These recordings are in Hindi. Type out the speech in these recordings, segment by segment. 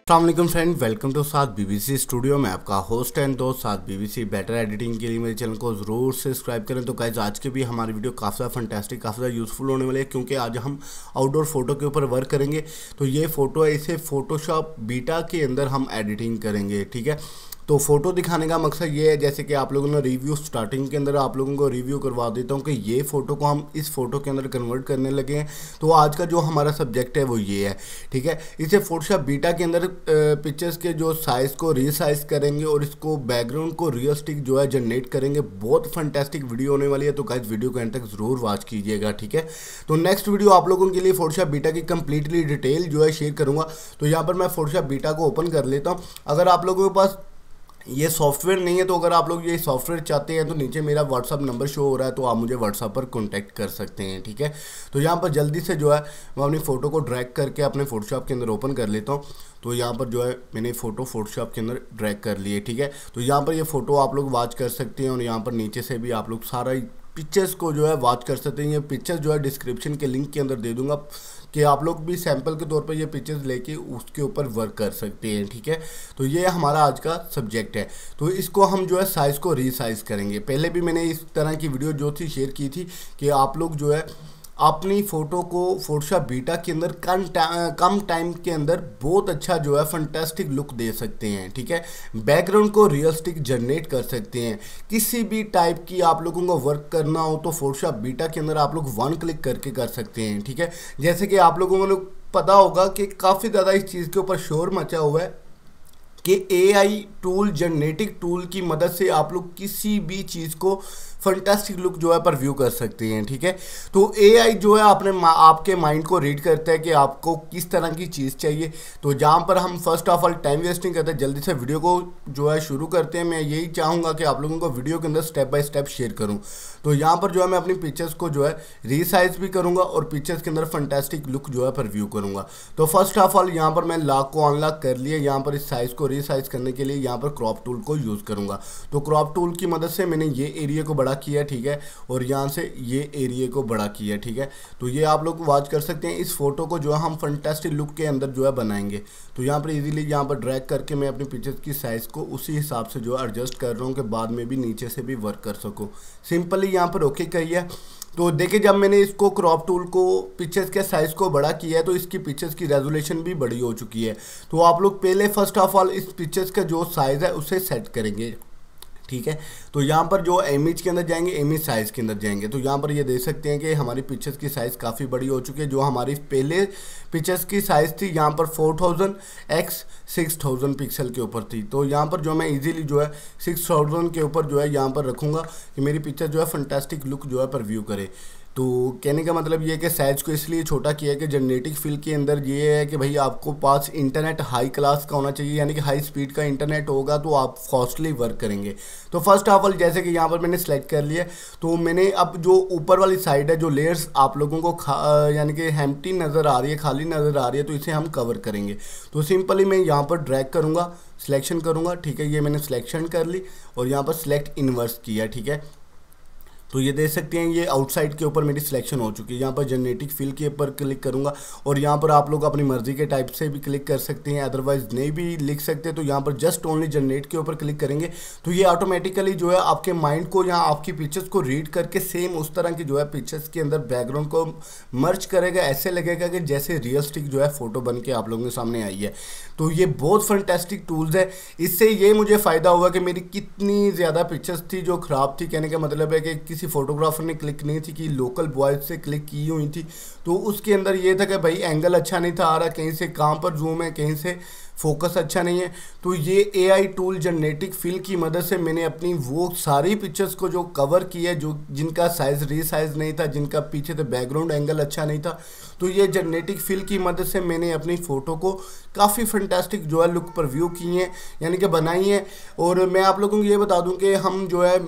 अस्सलाम वालेकुम फ्रेंड, वेलकम टू साथ बीबीसी स्टूडियो में आपका होस्ट एंड दोस्त साथ बीबीसी। बेटर एडिटिंग के लिए मेरे चैनल को ज़रूर सब्सक्राइब करें। तो गाइस आज के भी हमारी वीडियो काफ़ी ज़्यादा फंटास्टिक, काफ़ी ज़्यादा यूज़फुल होने वाली है, क्योंकि आज हम आउटडोर फोटो के ऊपर वर्क करेंगे। तो ये फ़ोटो है, इसे फ़ोटोशॉप बीटा के अंदर हम एडिटिंग करेंगे, ठीक है। तो फ़ोटो दिखाने का मकसद ये है, जैसे कि आप लोगों ने रिव्यू स्टार्टिंग के अंदर आप लोगों को रिव्यू करवा देता हूँ कि ये फ़ोटो को हम इस फ़ोटो के अंदर कन्वर्ट करने लगे हैं। तो आज का जो हमारा सब्जेक्ट है वो ये है, ठीक है। इसे फोटोशॉप बीटा के अंदर पिक्चर्स के जो साइज़ को रीसाइज करेंगे और इसको बैकग्राउंड को रियलिस्टिक जो है जनरेट करेंगे। बहुत फंटास्टिक वीडियो होने वाली है, तो गाइस वीडियो को एंड तक ज़रूर वॉच कीजिएगा, ठीक है। तो नेक्स्ट वीडियो आप लोगों के लिए फोटोशॉप बीटा की कंप्लीटली डिटेल जो है शेयर करूँगा। तो यहाँ पर मैं फोटोशॉप बीटा को ओपन कर लेता हूँ। अगर आप लोगों के पास ये सॉफ्टवेयर नहीं है, तो अगर आप लोग ये सॉफ्टवेयर चाहते हैं तो नीचे मेरा व्हाट्सअप नंबर शो हो रहा है, तो आप मुझे व्हाट्सअप पर कांटेक्ट कर सकते हैं, ठीक है। तो यहाँ पर जल्दी से जो है मैं अपनी फ़ोटो को ड्रैग करके अपने फोटोशॉप के अंदर ओपन कर लेता हूँ। तो यहाँ पर जो है मैंने फ़ोटो फोटोशॉप के अंदर ड्रैग कर लिए, ठीक है। तो यहाँ पर ये फ़ोटो आप लोग वॉच कर सकते हैं और यहाँ पर नीचे से भी आप लोग सारा पिक्चर्स को जो है वॉच कर सकते हैं। ये पिक्चर्स जो है डिस्क्रिप्शन के लिंक के अंदर दे दूंगा कि आप लोग भी सैंपल के तौर पर ये पिक्चर्स लेके उसके ऊपर वर्क कर सकते हैं, ठीक है। तो ये हमारा आज का सब्जेक्ट है। तो इसको हम जो है साइज़ को रीसाइज करेंगे। पहले भी मैंने इस तरह की वीडियो जो थी शेयर की थी कि आप लोग जो है अपनी फ़ोटो को फोटोशॉप बीटा के अंदर कम टाइम के अंदर बहुत अच्छा जो है फंटास्टिक लुक दे सकते हैं, ठीक है। बैकग्राउंड को रियलिस्टिक जनरेट कर सकते हैं। किसी भी टाइप की आप लोगों को वर्क करना हो तो फोटोशॉप बीटा के अंदर आप लोग वन क्लिक करके कर सकते हैं, ठीक है। जैसे कि आप लोगों को पता होगा कि काफ़ी ज़्यादा इस चीज़ के ऊपर शोर मचा हुआ है कि एआई टूल, जनरेटिक टूल की मदद से आप लोग किसी भी चीज़ को फंटास्टिक लुक जो है पर व्यू कर सकते हैं, ठीक है। तो एआई जो है आपके माइंड को रीड करता है कि आपको किस तरह की चीज़ चाहिए। तो जहाँ पर हम first of all time wasting करते हैं, जल्दी से वीडियो को जो है शुरू करते हैं। मैं यही चाहूँगा कि आप लोगों को वीडियो के अंदर स्टेप बाय स्टेप शेयर करूँ। तो यहाँ पर जो है मैं अपनी पिक्चर्स को जो है रीसाइज भी करूँगा और पिक्चर्स के अंदर फंटास्टिक लुक जो है पर व्यू करूँगा। तो फर्स्ट ऑफ ऑल यहाँ पर मैं लॉक को अनलॉक कर लिए। यहाँ पर इस साइज़ को रीसाइज करने के लिए यहाँ पर क्रॉप टूल को यूज़ करूँगा। तो क्रॉप टूल की मदद से मैंने ये एरिया को बड़ा किया, ठीक है, और यहाँ से ये एरिया को बड़ा किया, ठीक है। तो ये आप लोग वॉच कर सकते हैं। इस फोटो को जो है हम फंटास्टिक लुक के अंदर जो है बनाएंगे। तो यहाँ पर इजीली यहाँ पर ड्रैग करके मैं अपनी पिक्चर्स की साइज़ को उसी हिसाब से जो है एडजस्ट कर रहा हूँ कि बाद में भी नीचे से भी वर्क कर सकूँ। सिंपली यहाँ पर ओके करिए। तो देखिए जब मैंने इसको क्रॉप टूल को पिक्चर्स के साइज़ को बड़ा किया है तो इसकी पिक्चर्स की रेजोल्यूशन भी बड़ी हो चुकी है। तो आप लोग पहले फर्स्ट ऑफ ऑल इस पिक्चर्स का जो साइज़ है उसे सेट करेंगे, ठीक है। तो यहाँ पर जो इमेज के अंदर जाएंगे, इमेज साइज़ के अंदर जाएंगे, तो यहाँ पर ये देख सकते हैं कि हमारी पिक्चर्स की साइज़ काफ़ी बड़ी हो चुकी है। जो हमारी पहले पिक्चर्स की साइज़ थी यहाँ पर 4000 x 6000 पिक्सल के ऊपर थी। तो यहाँ पर जो मैं इजीली जो है 6000 के ऊपर जो है यहाँ पर रखूँगा कि मेरी पिक्चर जो है फंटास्टिक लुक जो है पर व्यू करे। तो कहने का मतलब ये है कि साइज़ को इसलिए छोटा किया है कि जनरेटिक फील के अंदर ये है कि भाई आपको पास इंटरनेट हाई क्लास का होना चाहिए, यानी कि हाई स्पीड का इंटरनेट होगा तो आप फास्टली वर्क करेंगे। तो फर्स्ट ऑफ ऑल जैसे कि यहाँ पर मैंने सेलेक्ट कर लिया, तो मैंने अब जो ऊपर वाली साइड है, जो लेयर्स आप लोगों को यानी कि एम्प्टी नज़र आ रही है, खाली नज़र आ रही है, तो इसे हम कवर करेंगे। तो सिंपली मैं यहाँ पर ड्रैग करूँगा, सिलेक्शन करूँगा, ठीक है। ये मैंने सिलेक्शन कर ली और यहाँ पर सिलेक्ट इन्वर्स किया, ठीक है। तो ये देख सकते हैं ये आउटसाइड के ऊपर मेरी सिलेक्शन हो चुकी है। यहाँ पर जनरेटिक फील के ऊपर क्लिक करूँगा और यहाँ पर आप लोग अपनी मर्जी के टाइप से भी क्लिक कर सकते हैं, अदरवाइज नहीं भी लिख सकते। तो यहाँ पर जस्ट ओनली जनरेट के ऊपर क्लिक करेंगे तो ये ऑटोमेटिकली जो है आपके माइंड को यहाँ आपकी पिक्चर्स को रीड करके सेम उस तरह की जो है पिक्चर्स के अंदर बैकग्राउंड को मर्ज करेगा। ऐसे लगेगा कि जैसे रियलिस्टिक जो है फ़ोटो बन के आप लोगों के सामने आई है। तो ये बहुत फंटेस्टिक टूल्स है। इससे ये मुझे फ़ायदा हुआ कि मेरी कितनी ज़्यादा पिक्चर्स थी जो ख़राब थी। कहने का मतलब है कि किसी फोटोग्राफर ने क्लिक नहीं थी, कि लोकल बॉयज़ से क्लिक की हुई थी। तो उसके अंदर ये था कि भाई एंगल अच्छा नहीं था आ रहा, कहीं से कहाँ पर जूम है, कहीं से फोकस अच्छा नहीं है। तो ये एआई टूल जनरेटिक फील की मदद से मैंने अपनी वो सारी पिक्चर्स को जो कवर किया है, जो जिनका साइज़ रीसाइज नहीं था, जिनका पीछे से बैकग्राउंड एंगल अच्छा नहीं था, तो ये जनरेटिक फील की मदद से मैंने अपनी फ़ोटो को काफ़ी फंटास्टिक जो है लुक पर व्यू की हैं, यानी कि बनाई है। और मैं आप लोगों को ये बता दूं कि हम जो है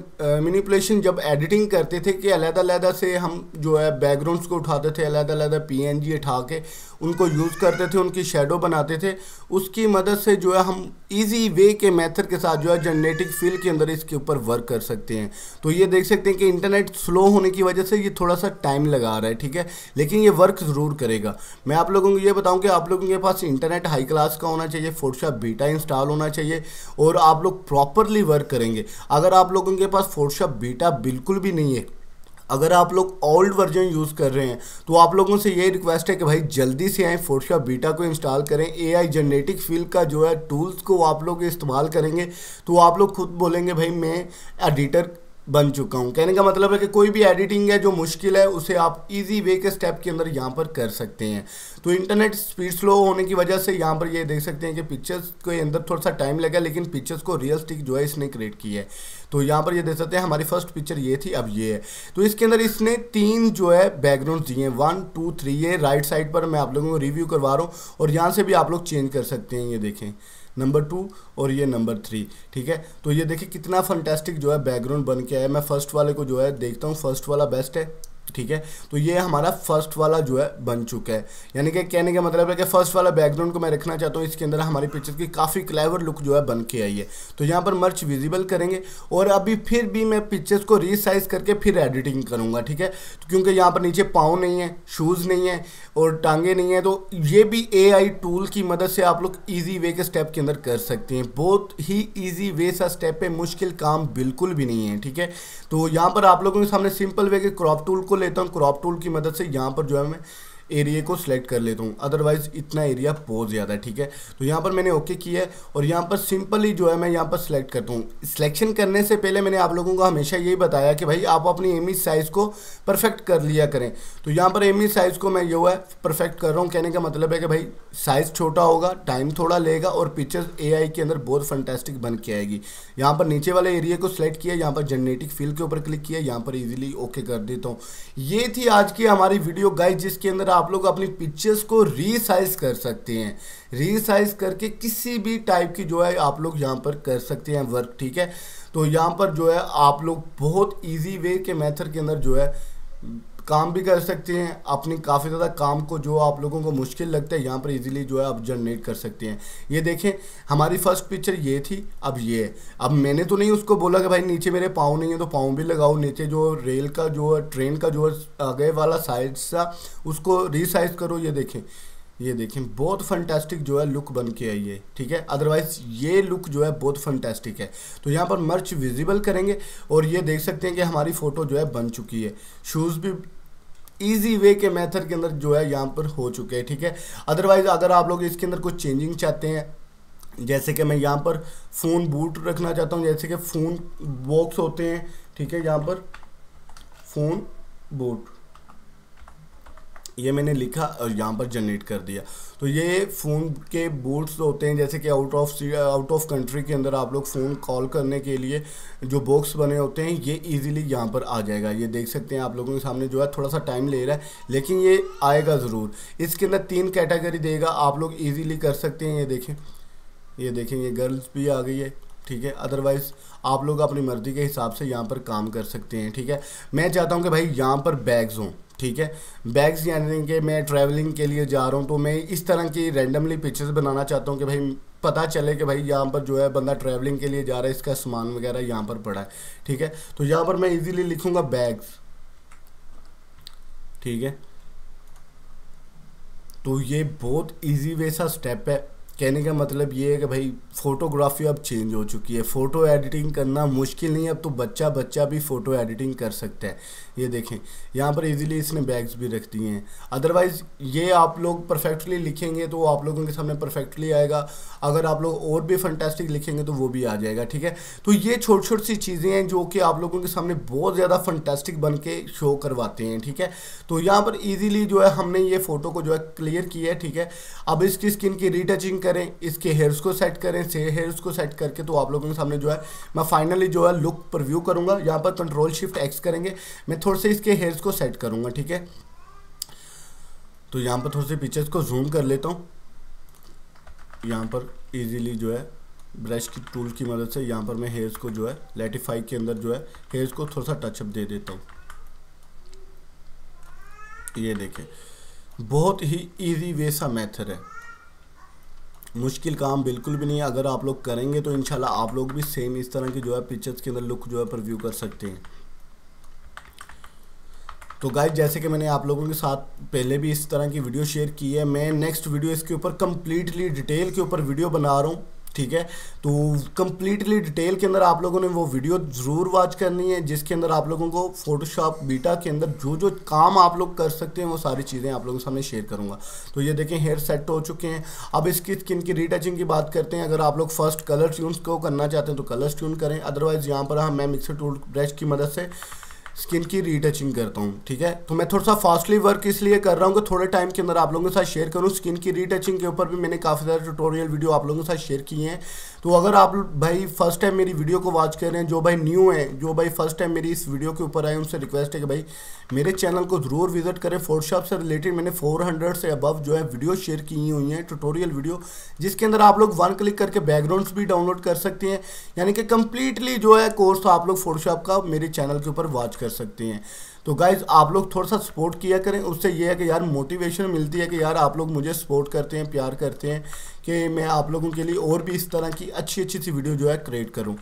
मैनिपुलेशन जब एडिटिंग करते थे कि अलग-अलग से हम जो है बैकग्राउंड्स को उठाते थे, अलग-अलग पीएनजी उठा के उनको यूज़ करते थे, उनकी शेडो बनाते थे। उसके की मदद से जो है हम इजी वे के मेथड के साथ जो है जेनेटिक फील्ड के अंदर इसके ऊपर वर्क कर सकते हैं। तो ये देख सकते हैं कि इंटरनेट स्लो होने की वजह से ये थोड़ा सा टाइम लगा रहा है, ठीक है, लेकिन ये वर्क ज़रूर करेगा। मैं आप लोगों को ये बताऊं कि आप लोगों के पास इंटरनेट हाई क्लास का होना चाहिए, फोटोशॉप बीटा इंस्टॉल होना चाहिए और आप लोग प्रॉपरली वर्क करेंगे। अगर आप लोगों के पास फोटोशॉप बीटा बिल्कुल भी नहीं है, अगर आप लोग ओल्ड वर्जन यूज़ कर रहे हैं, तो आप लोगों से ये रिक्वेस्ट है कि भाई जल्दी से आए फोटोशॉप बीटा को इंस्टॉल करें। एआई जेनेटिक फील्ड का जो है टूल्स को आप लोग इस्तेमाल करेंगे तो आप लोग खुद बोलेंगे भाई मैं एडिटर बन चुका हूँ। कहने का मतलब है कि कोई भी एडिटिंग है जो मुश्किल है उसे आप इजी वे के स्टेप के अंदर यहाँ पर कर सकते हैं। तो इंटरनेट स्पीड स्लो होने की वजह से यहाँ पर ये देख सकते हैं कि पिक्चर्स के अंदर थोड़ा सा टाइम लगा, लेकिन पिक्चर्स को रियलिस्टिक जो है इसने क्रिएट की है। तो यहाँ पर ये देख सकते हैं हमारी फर्स्ट पिक्चर ये थी, अब ये है। तो इसके अंदर इसने 3 जो है बैकग्राउंड दिए हैं, 1 2 3। ये राइट साइड पर मैं आप लोगों को रिव्यू करवा रहा हूँ और यहाँ से भी आप लोग चेंज कर सकते हैं। ये देखें नंबर 2 और ये नंबर 3, ठीक है। तो ये देखिए कितना फंटेस्टिक जो है बैकग्राउंड बन के आया। मैं फर्स्ट वाले को जो है देखता हूँ, फर्स्ट वाला बेस्ट है, ठीक है। तो ये हमारा फर्स्ट वाला जो है बन चुका है, यानी कि कहने का मतलब है कि फर्स्ट वाला बैकग्राउंड को मैं रखना चाहता हूँ। इसके अंदर हमारी पिक्चर की काफ़ी क्लेवर लुक जो है बन के आई है। तो यहाँ पर मर्च विजिबल करेंगे और अभी फिर भी मैं पिक्चर्स को रीसाइज करके फिर एडिटिंग करूँगा, ठीक है। तो क्योंकि यहाँ पर नीचे पाँव नहीं है, शूज़ नहीं है और टांगे नहीं है, तो ये भी AI टूल की मदद से आप लोग ईजी वे के स्टेप के अंदर कर सकते हैं। बहुत ही ईजी वे सा स्टेप है, मुश्किल काम बिल्कुल भी नहीं है, ठीक है। तो यहाँ पर आप लोगों के सामने सिंपल वे के क्रॉप टूल को लेता हूँ। क्रॉप टूल की मदद से यहाँ पर जो है मैं एरिया को सिलेक्ट कर लेता हूँ, अदरवाइज इतना एरिया बहुत ज़्यादा है, ठीक है। तो यहाँ पर मैंने ओके किया है और यहाँ पर सिंपली जो है मैं यहाँ पर सिलेक्ट करता हूँ। सिलेक्शन करने से पहले मैंने आप लोगों को हमेशा यही बताया कि भाई आप अपनी इमेज साइज़ को परफेक्ट कर लिया करें। तो यहाँ पर इमेज साइज़ को मैं जो है परफेक्ट कर रहा हूँ। कहने का मतलब है कि भाई साइज़ छोटा होगा, टाइम थोड़ा लेगा और पिक्चर्स AI के अंदर बहुत फंटेस्टिक बन के आएगी। यहाँ पर नीचे वाले एरिया को सिलेक्ट किया, यहाँ पर जेनेटिक फील्ड के ऊपर क्लिक किया, यहाँ पर इजीली ओके कर देता हूँ। ये थी आज की हमारी वीडियो गाइस, जिसके अंदर आप लोग अपनी पिक्चर्स को रीसाइज कर सकते हैं। रीसाइज करके किसी भी टाइप की जो है आप लोग यहाँ पर कर सकते हैं वर्क, ठीक है। तो यहाँ पर जो है आप लोग बहुत इजी वे के मेथड के अंदर जो है काम भी कर सकते हैं। अपनी काफ़ी ज़्यादा काम को जो आप लोगों को मुश्किल लगता है यहाँ पर इजीली जो है आप जनरेट कर सकते हैं। ये देखें हमारी फर्स्ट पिक्चर ये थी, अब ये है। अब मैंने तो नहीं उसको बोला कि भाई नीचे मेरे पाँव नहीं है तो पाँव भी लगाओ, नीचे जो रेल का जो है ट्रेन का जो है आगे वाला साइड सा उसको रीसाइज करो। ये देखें बहुत फंटेस्टिक जो है लुक बन के आई है, ठीक है। अदरवाइज ये लुक जो है बहुत फंटेस्टिक है। तो यहाँ पर मर्च विजिबल करेंगे और ये देख सकते हैं कि हमारी फ़ोटो जो है बन चुकी है। शूज़ भी इजी वे के मेथड के अंदर जो है यहाँ पर हो चुके हैं, ठीक है। अदरवाइज अगर आप लोग इसके अंदर कुछ चेंजिंग चाहते हैं, जैसे कि मैं यहाँ पर फ़ोन बूट रखना चाहता हूँ, जैसे कि फ़ोन बॉक्स होते हैं, ठीक है। यहाँ पर फ़ोन बूट ये मैंने लिखा और यहाँ पर जनरेट कर दिया। तो ये फ़ोन के बूट्स होते हैं, जैसे कि आउट ऑफ कंट्री के अंदर आप लोग फ़ोन कॉल करने के लिए जो बॉक्स बने होते हैं, ये इजीली यहाँ पर आ जाएगा। ये देख सकते हैं आप लोगों के सामने जो है थोड़ा सा टाइम ले रहा है, लेकिन ये आएगा ज़रूर। इसके अंदर 3 कैटेगरी देगा, आप लोग ईजीली कर सकते हैं। ये देखें ये गर्ल्स भी आ गई है, ठीक है। अदरवाइज़ आप लोग अपनी मर्ज़ी के हिसाब से यहाँ पर काम कर सकते हैं, ठीक है। मैं चाहता हूँ कि भाई यहाँ पर बैग्स हों, ठीक है। बैग्स यानी कि मैं ट्रैवलिंग के लिए जा रहा हूँ, तो मैं इस तरह की रैंडमली पिक्चर्स बनाना चाहता हूँ कि भाई पता चले कि भाई यहाँ पर जो है बंदा ट्रैवलिंग के लिए जा रहा है, इसका सामान वगैरह यहाँ पर पड़ा है, ठीक है। तो यहाँ पर मैं इजीली लिखूँगा बैग्स, ठीक है। तो ये बहुत इजी वे सा स्टेप है। कहने का मतलब ये है कि भाई फ़ोटोग्राफी अब चेंज हो चुकी है, फ़ोटो एडिटिंग करना मुश्किल नहीं है, अब तो बच्चा भी फ़ोटो एडिटिंग कर सकता है। ये देखें यहाँ पर इजीली इसने बैग्स भी रख दिए हैं। अदरवाइज़ ये आप लोग परफेक्टली लिखेंगे तो आप लोगों के सामने परफेक्टली आएगा। अगर आप लोग और भी फंटेस्टिक लिखेंगे तो वो भी आ जाएगा, ठीक है। तो ये छोटी छोटी सी चीज़ें हैं जो कि आप लोगों के सामने बहुत ज़्यादा फंटेस्टिक बन के शो करवाते हैं, ठीक है। तो यहाँ पर ईजीली जो है हमने ये फ़ोटो को जो है क्लियर किया है, ठीक है। अब इसकी स्किन की रीटचिंग करें, इसके हेयर्स को सेट करें, हेयर्स को सेट करके तो आप लोगों के सामने जो है मैं फाइनली जो है लुक प्रीव्यू करूंगा। यहाँ पर Ctrl+Shift+X करेंगे, मैं थोड़े से इसके हेयर्स को सेट करूंगा, ठीक है। तो यहाँ पर थोड़े से पिक्चर्स को जूम कर लेता हूँ। यहाँ पर इजीली जो है ब्रश की टूल की मदद से यहाँ पर मैं हेयर्स को जो है लेटिफाई के अंदर जो है हेयर्स को थोड़ा सा टचअप दे देता हूँ। ये देखें बहुत ही इजी वे सा मेथड है। मुश्किल काम बिल्कुल भी नहीं है। अगर आप लोग करेंगे तो इंशाल्लाह आप लोग भी सेम इस तरह की जो है पिक्चर्स के अंदर लुक जो है प्रीव्यू कर सकते हैं। तो गाइस जैसे कि मैंने आप लोगों के साथ पहले भी इस तरह की वीडियो शेयर की है, मैं नेक्स्ट वीडियो इसके ऊपर कम्प्लीटली डिटेल के ऊपर वीडियो बना रहा हूँ, ठीक है। तो कम्प्लीटली डिटेल के अंदर आप लोगों ने वो वीडियो ज़रूर वॉच करनी है, जिसके अंदर आप लोगों को फोटोशॉप बीटा के अंदर जो जो काम आप लोग कर सकते हैं वो सारी चीज़ें आप लोगों के सामने शेयर करूंगा। तो ये देखें हेयर सेट हो चुके हैं। अब इसकी स्किन की रीटचिंग की बात करते हैं। अगर आप लोग फर्स्ट कलर ट्यून्स को करना चाहते हैं तो कलर ट्यून करें, अदरवाइज़ यहाँ पर मैं मिक्सर टूल ब्रश की मदद से स्किन की रीटचिंग करता हूँ, ठीक है। तो मैं थोड़ा सा फास्टली वर्क इसलिए कर रहा हूँ कि थोड़े टाइम के अंदर आप लोगों के साथ शेयर करूँ। स्किन की रीटचिंग के ऊपर भी मैंने काफ़ी सारे ट्यूटोरियल वीडियो आप लोगों के साथ शेयर किए हैं। तो अगर आप भाई फर्स्ट टाइम मेरी वीडियो को वॉच कर रहे हैं, जो भाई न्यू है, जो भाई फर्स्ट टाइम मेरी इस वीडियो के ऊपर आए, उनसे रिक्वेस्ट है कि भाई मेरे चैनल को ज़रूर विजिट करें। फोटोशॉप से रिलेटेड मैंने 400 से अबव जो है वीडियो शेयर की हुई हैं, ट्यूटोरियल वीडियो, जिसके अंदर आप लोग वन क्लिक करके बैकग्राउंड्स भी डाउनलोड कर सकते हैं। यानी कि कम्प्लीटली जो है कोर्स आप लोग फोटोशॉप का मेरे चैनल के ऊपर वॉच कर सकते हैं। तो गाइज आप लोग थोड़ा सा सपोर्ट किया करें, उससे ये है कि यार मोटिवेशन मिलती है कि यार आप लोग मुझे सपोर्ट करते हैं, प्यार करते हैं कि मैं आप लोगों के लिए और भी इस तरह की अच्छी अच्छी सी वीडियो जो है क्रिएट करूं।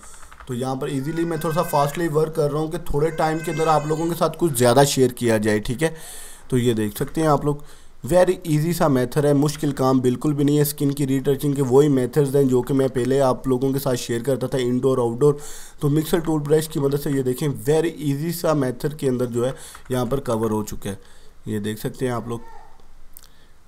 तो यहाँ पर इजीली मैं थोड़ा सा फास्टली वर्क कर रहा हूँ कि थोड़े टाइम के अंदर आप लोगों के साथ कुछ ज़्यादा शेयर किया जाए, ठीक है। तो ये देख सकते हैं आप लोग, वेरी इजी सा मेथड है, मुश्किल काम बिल्कुल भी नहीं है। स्किन की रीटचिंग के वही मेथड्स हैं जो कि मैं पहले आप लोगों के साथ शेयर करता था, इंडोर आउटडोर। तो मिक्सर टूल ब्रश की मदद से ये देखें वेरी इजी सा मेथड के अंदर जो है यहाँ पर कवर हो चुका है। ये देख सकते हैं आप लोग,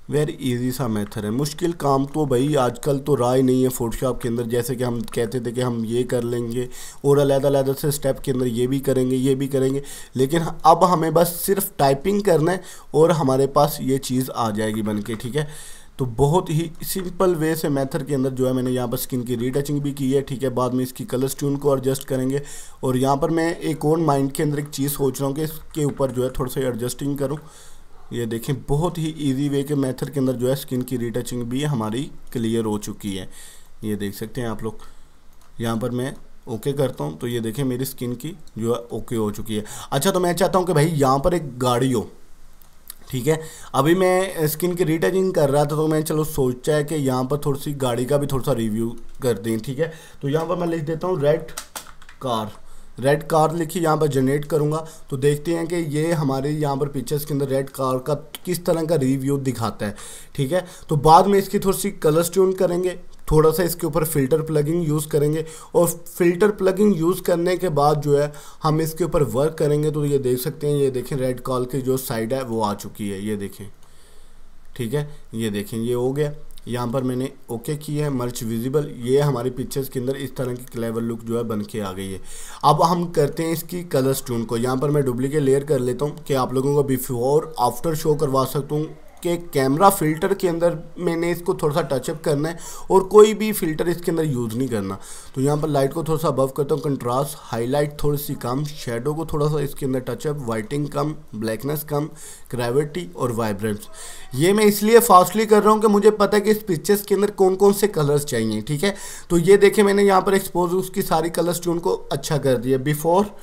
वेरी इजी सा मेथड है। मुश्किल काम तो भाई आजकल तो रहा ही नहीं है फोटोशॉप के अंदर। जैसे कि हम कहते थे कि हम ये कर लेंगे और अलग-अलग से स्टेप के अंदर ये भी करेंगे, ये भी करेंगे, लेकिन अब हमें बस सिर्फ टाइपिंग करना है और हमारे पास ये चीज़ आ जाएगी बन के, ठीक है। तो बहुत ही सिंपल वे से मेथड के अंदर जो है मैंने यहाँ पर स्किन की रीटचिंग भी की है, ठीक है। बाद में इसकी कलर ट्यून को एडजस्ट करेंगे। और यहाँ पर मैं एक और माइंड के अंदर एक चीज़ सोच रहा हूँ कि इसके ऊपर जो है थोड़ा सा एडजस्टिंग करूँ। ये देखें बहुत ही इजी वे के मेथड के अंदर जो है स्किन की रीटचिंग भी हमारी क्लियर हो चुकी है। ये देख सकते हैं आप लोग, यहाँ पर मैं ओके करता हूँ तो ये देखें मेरी स्किन की जो है ओके हो चुकी है। अच्छा, तो मैं चाहता हूँ कि भाई यहाँ पर एक गाड़ी हो, ठीक है। अभी मैं स्किन की रीटचिंग कर रहा था तो मैं चलो सोचा है कि यहाँ पर थोड़ी सी गाड़ी का भी थोड़ा सा रिव्यू कर दें, ठीक है। तो यहाँ पर मैं लिख देता हूँ रेड कार लिखी, यहाँ पर जनरेट करूँगा तो देखते हैं कि ये हमारे यहाँ पर पिक्चर्स के अंदर रेड कार का किस तरह का रिव्यू दिखाता है, ठीक है। तो बाद में इसकी थोड़ी सी कलर ट्यून करेंगे, थोड़ा सा इसके ऊपर फ़िल्टर प्लगिंग यूज़ करेंगे और फ़िल्टर प्लगिंग यूज़ करने के बाद जो है हम इसके ऊपर वर्क करेंगे। तो ये देख सकते हैं, ये देखें रेड कार की जो साइड है वो आ चुकी है, ये देखें, ठीक है। ये देखें ये हो गया। यहाँ पर मैंने ओके किया है, मर्च विजिबल, ये हमारी पिक्चर्स के अंदर इस तरह की क्लेवर लुक जो है बन के आ गई है। अब हम करते हैं इसकी कलर ट्यून को। यहाँ पर मैं डुप्लीकेट लेयर कर लेता हूँ कि आप लोगों को बिफोर आफ्टर शो करवा सकता हूँ कि कैमरा फ़िल्टर के अंदर मैंने इसको थोड़ा सा टचअप करना है और कोई भी फ़िल्टर इसके अंदर यूज़ नहीं करना। तो यहाँ पर लाइट को थोड़ा सा अबव करता हूँ, कंट्रास्ट हाईलाइट थोड़ी सी कम, शेडो को थोड़ा सा इसके अंदर टचअप, वाइटिंग कम, ब्लैकनेस कम, ग्रेविटी और वाइब्रेंस। ये मैं इसलिए फास्टली कर रहा हूँ कि मुझे पता है कि इस पिक्चर्स के अंदर कौन कौन से कलर्स चाहिए, ठीक है। तो ये देखें मैंने यहाँ पर एक्सपोज उसकी सारी कलर्स ट्यून को अच्छा कर दिया, बिफोर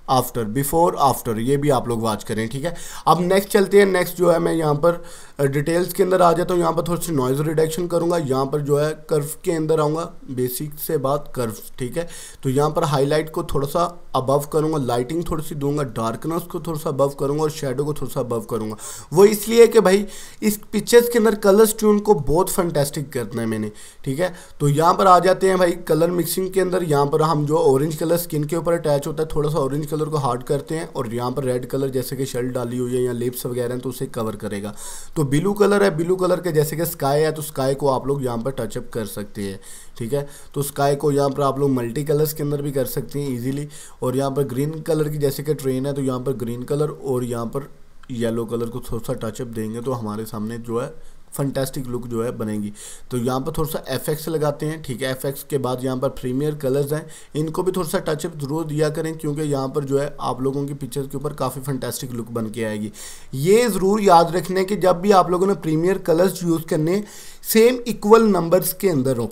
आफ्टर ये भी आप लोग वॉच करें, ठीक है। अब नेक्स्ट चलते हैं। नेक्स्ट जो है मैं यहाँ पर डिटेल्स के अंदर आ जाता हूँ। यहाँ पर थोड़ी सी नॉइज़ रिडक्शन करूँगा, यहाँ पर जो है कर्व के अंदर आऊँगा, बेसिक से बात कर्व, ठीक है। तो यहाँ पर हाईलाइट को थोड़ा सा अबव करूँगा, लाइटिंग थोड़ी सी दूंगा, डार्कनेस को थोड़ा सा अबव करूँगा और शेडो को थोड़ा सा अबव करूँगा। वो इसलिए कि भाई इस पिक्चर्स के अंदर कलर्स ट्यून को बहुत फंटेस्टिक करना है मैंने, ठीक है। तो यहाँ पर आ जाते हैं भाई कलर मिक्सिंग के अंदर। यहाँ पर हम जो ऑरेंज कलर स्किन के ऊपर अटैच होता है, थोड़ा सा ऑरेंज कलर को हार्ड करते हैं और यहाँ पर रेड कलर जैसे कि शर्ट डाली हुई है या लिप्स वगैरह हैं तो उसे कवर करेगा। तो ब्लू कलर है, ब्लू कलर के जैसे कि स्काई है तो स्काई को आप लोग यहाँ पर टचअप कर सकते हैं, ठीक है। तो स्काई को यहाँ पर आप लोग मल्टी कलर्स के अंदर भी कर सकते हैं इजीली। और यहाँ पर ग्रीन कलर की जैसे कि ट्रेन है तो यहाँ पर ग्रीन कलर और यहाँ पर येलो कलर को थोड़ा सा टचअप देंगे तो हमारे सामने जो है फंटेस्टिक लुक जो है बनेगी। तो यहाँ पर थोड़ा सा एफएक्स लगाते हैं, ठीक है। एफएक्स के बाद यहाँ पर प्रीमियर कलर्स हैं, इनको भी थोड़ा सा टचअप जरूर दिया करें क्योंकि यहाँ पर जो है आप लोगों की पिक्चर के ऊपर काफ़ी फंटेस्टिक लुक बन के आएगी। ये ज़रूर याद रखने कि जब भी आप लोगों ने प्रीमियर कलर्स यूज़ करने सेम इक्वल नंबर्स के अंदर हो।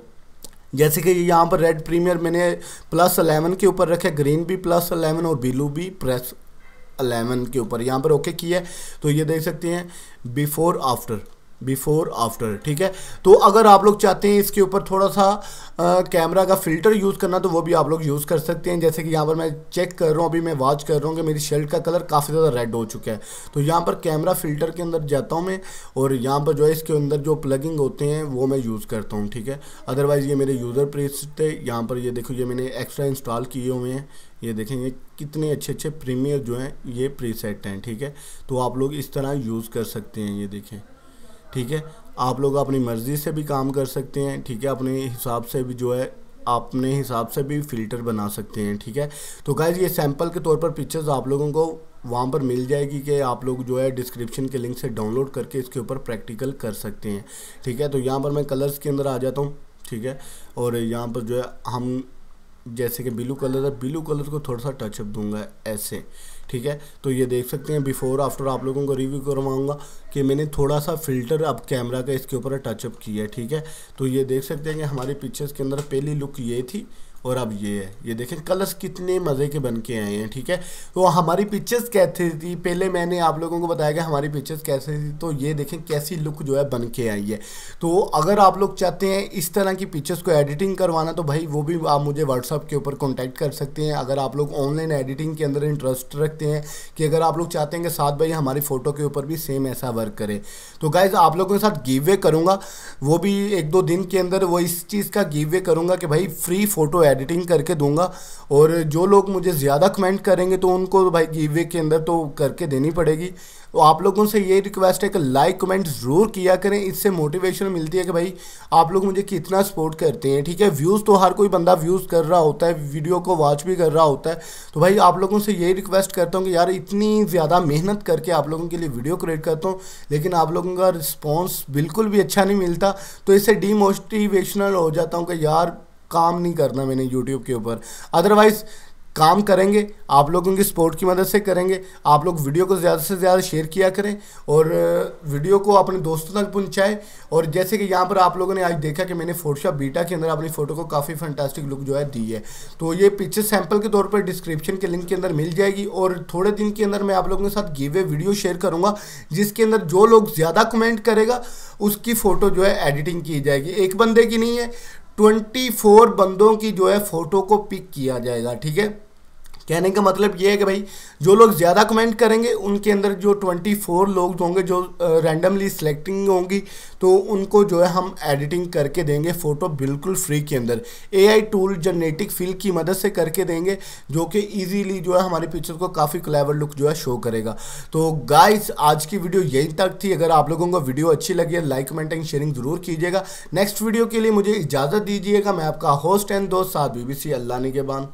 जैसे कि यहाँ पर रेड प्रीमियर मैंने +11 के ऊपर रखे, ग्रीन भी +11 और ब्लू भी +11 के ऊपर यहाँ पर ओके किया है। तो ये देख सकते हैं बिफोर आफ्टर, बिफोर आफ्टर, ठीक है। तो अगर आप लोग चाहते हैं इसके ऊपर थोड़ा सा कैमरा का फिल्टर यूज़ करना तो वो भी आप लोग यूज़ कर सकते हैं। जैसे कि यहाँ पर मैं चेक कर रहा हूँ, अभी मैं वॉच कर रहा हूँ कि मेरी शर्ट का कलर काफ़ी ज़्यादा रेड हो चुका है। तो यहाँ पर कैमरा फिल्टर के अंदर जाता हूँ मैं, और यहाँ पर जो है इसके अंदर जो प्लगिंग होते हैं वो मैं यूज़ करता हूँ, ठीक है। अदरवाइज़ ये मेरे यूज़र प्रीसेट थे, यहाँ पर ये देखो ये मैंने एक्स्ट्रा इंस्टॉल किए हुए हैं। ये देखेंगे कितने अच्छे अच्छे प्रीमियर जो हैं ये प्रीसेट हैं, ठीक है। तो आप लोग इस तरह यूज़ कर सकते हैं, ये देखें, ठीक है। आप लोग अपनी मर्ज़ी से भी काम कर सकते हैं, ठीक है। अपने हिसाब से भी जो है अपने हिसाब से भी फ़िल्टर बना सकते हैं, ठीक है। तो गाइज़ ये सैंपल के तौर पर पिक्चर्स आप लोगों को वहाँ पर मिल जाएगी कि आप लोग जो है डिस्क्रिप्शन के लिंक से डाउनलोड करके इसके ऊपर प्रैक्टिकल कर सकते हैं, ठीक है। तो यहाँ पर मैं कलर्स के अंदर आ जाता हूँ, ठीक है। और यहाँ पर जो है हम जैसे कि ब्लू कलर है, ब्लू कलर को थोड़ा सा टचअप दूंगा ऐसे, ठीक है। तो ये देख सकते हैं बिफोर आफ्टर आप लोगों को रिव्यू करवाऊंगा कि मैंने थोड़ा सा फ़िल्टर अब कैमरा का इसके ऊपर टचअप किया है, ठीक है। तो ये देख सकते हैं कि हमारी पिक्चर्स के अंदर पहली लुक ये थी और अब ये है। ये देखें कलर्स कितने मज़े के बन के आए हैं, ठीक है। तो हमारी पिक्चर्स कैसी थी, पहले मैंने आप लोगों को बताया कि हमारी पिक्चर्स कैसी थी, तो ये देखें कैसी लुक जो है बन के आई है। तो अगर आप लोग चाहते हैं इस तरह की पिक्चर्स को एडिटिंग करवाना तो भाई वो भी आप मुझे व्हाट्सअप के ऊपर कॉन्टैक्ट कर सकते हैं। अगर आप लोग ऑनलाइन एडिटिंग के अंदर इंटरेस्ट रखते हैं कि अगर आप लोग चाहते हैं कि साथ भाई हमारी फ़ोटो के ऊपर भी सेम ऐसा वर्क करे, तो गाइज़ आप लोगों के साथ गिव वे करूँगा, वो भी 1-2 दिन के अंदर वो इस चीज़ का गिव वे करूँगा कि भाई फ्री फ़ोटो एडिटिंग करके दूंगा। और जो लोग मुझे ज़्यादा कमेंट करेंगे तो उनको भाई गिव वे के अंदर तो करके देनी पड़ेगी। तो आप लोगों से ये रिक्वेस्ट है कि लाइक कमेंट ज़रूर किया करें, इससे मोटिवेशन मिलती है कि भाई आप लोग मुझे कितना सपोर्ट करते हैं, ठीक है। व्यूज़ तो हर कोई बंदा व्यूज़ कर रहा होता है, वीडियो को वॉच भी कर रहा होता है। तो भाई आप लोगों से यही रिक्वेस्ट करता हूँ कि यार इतनी ज़्यादा मेहनत करके आप लोगों के लिए वीडियो क्रिएट करता हूँ, लेकिन आप लोगों का रिस्पॉन्स बिल्कुल भी अच्छा नहीं मिलता, तो इससे डीमोटिवेशनल हो जाता हूँ कि यार काम नहीं करना मैंने यूट्यूब के ऊपर। अदरवाइज़ काम करेंगे, आप लोगों की सपोर्ट की मदद से करेंगे। आप लोग वीडियो को ज़्यादा से ज़्यादा शेयर किया करें और वीडियो को अपने दोस्तों तक पहुंचाएं। और जैसे कि यहाँ पर आप लोगों ने आज देखा कि मैंने फोटोशॉप बीटा के अंदर अपनी फ़ोटो को काफ़ी फैंटास्टिक लुक जो है दी है। तो ये पिक्चर सैंपल के तौर पर डिस्क्रिप्शन के लिंक के अंदर मिल जाएगी, और थोड़े दिन के अंदर मैं आप लोगों के साथ गिव वे वीडियो शेयर करूँगा जिसके अंदर जो लोग ज़्यादा कमेंट करेगा उसकी फ़ोटो जो है एडिटिंग की जाएगी। एक बंदे की नहीं है, 24 बंदों की जो है फ़ोटो को पिक किया जाएगा, ठीक है। कहने का मतलब ये है कि भाई जो लोग ज़्यादा कमेंट करेंगे उनके अंदर जो 24 लोग होंगे जो रैंडमली सिलेक्टिंग होंगी, तो उनको जो है हम एडिटिंग करके देंगे फ़ोटो बिल्कुल फ्री के अंदर, AI टूल जेनेटिक फिल की मदद से करके देंगे, जो कि इजीली जो है हमारी पिक्चर को काफ़ी क्लेवर लुक जो है शो करेगा। तो गाइस आज की वीडियो यहीं तक थी। अगर आप लोगों को वीडियो अच्छी लगी है लाइक कमेंट एंड शेयरिंग ज़रूर कीजिएगा। नेक्स्ट वीडियो के लिए मुझे इजाज़त दीजिएगा। मैं आपका होस्ट एंड दोस्त साद BBC। अल्लाह निगहबान।